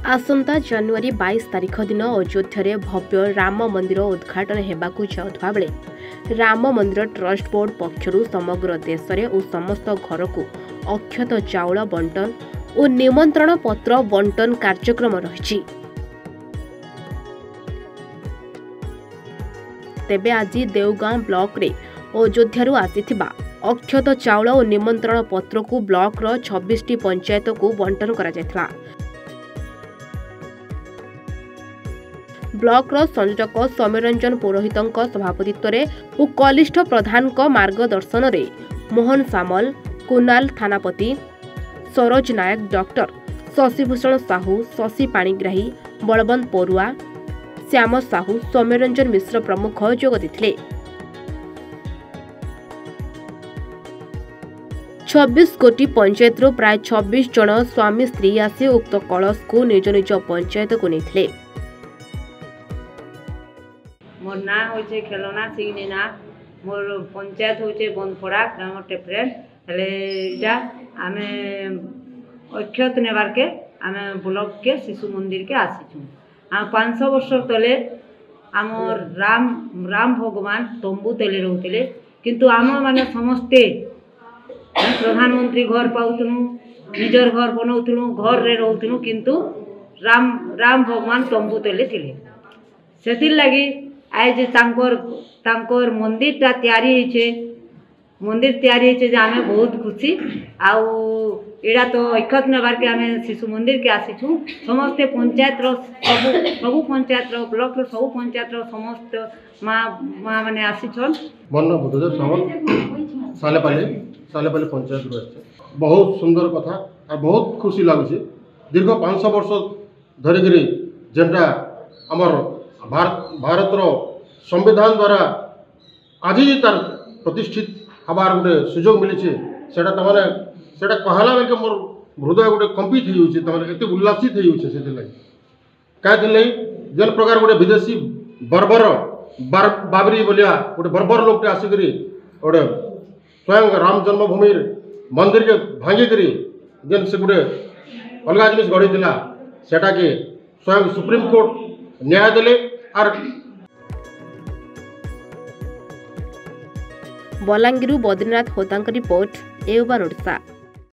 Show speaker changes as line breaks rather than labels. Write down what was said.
आसंता जनवरी 22 तारिख दिन अयोध्या भव्य राम मंदिर उद्घाटन होगाकू जाउथबा बेले राम मंदिर ट्रस्ट बोर्ड पक्षरु समग्र देश और समस्त घर को अक्षत चाउल बंटन और निमंत्रण पत्र बंटन कार्यक्रम रही। तेबे आज देवगां ब्लॉक रे अयोध्या आसीथिबा अक्षत चाउल और निमंत्रण पत्र को ब्लॉक रो 26टी पंचायत को बंटन करा जायथला। ब्लॉक रो संयोजक सौम्यरंजन पुरोहित सभापतित्व और कनिष्ठ प्रधान मार्गदर्शन रे मोहन सामल, कुणाल थानापति, सरोज नायक, डॉक्टर शशिभूषण साहू, शशि पाणिग्राही, बलवंत परुआ, श्याम साहू, सौम्यरंजन मिश्र प्रमुख जोग देथिले। 26 कोटी पंचायत प्राय 26 जन स्वामी स्त्री आसी उक्त कलश को निज निज पंचायत को नहीं।
मोर ना होचे खेलना सिग्निना, मोर पंचायत होचे बंदपड़ा ग्राम टेपरेट हेले इटा आमे अक्षत नेबार के आमे ब्लॉक के शिशु मंदिर के आसीछु। हम 500 वर्ष तले आमर राम भगवान तंबू तले रहउतिले, किंतु आम माने समस्ते प्रधानमंत्री घर पाउथनु, निजर घर बनाउथनु, घर रे रहउथनु, किंतु राम भगवान तंबू तले थिले। सेतिर लागि आज तांकर मंदिर तैयारी होइछे जे आमे बहुत खुशी। आउ एडा तो अक्षत नेबार के आमे शिशु मंदिर के आसीछु। समस्त पंचायत रो सबु पंचायत रो ब्लॉक रो सबु पंचायत रो समस्त माँ माने आसीछन।
मन बुद्धदेव सामल सालेपाली पंचायत रो आछे। बहुत सुंदर कथा और बहुत खुशी लागुछे। दीर्घ 500 वर्ष धरिकरी जेनटा हमर भारत रो संविधान द्वारा आज तार प्रतिष्ठित हबार गोटे सुजोग मिली सेटा तमाने सेटा कहला बेलके मोर हृदय गोटे कंपित होउछे, तमाने एते उल्लासित होउछे। सेते लागि काहे लई जेन प्रकार गोटे विदेशी बाबरी बोलिया गोटे बर्बर लोकटे आसिकरी गोटे स्वयं राम जन्मभूमि मंदिर के भांगी करी जेन से गोटे अलग जिनिस गढ़ी दिला सेटा के स्वयं सुप्रीम कोर्ट न्याय देले। और
बलांगीर बद्रीनाथ होता रिपोर्ट, एवं ओडिशा।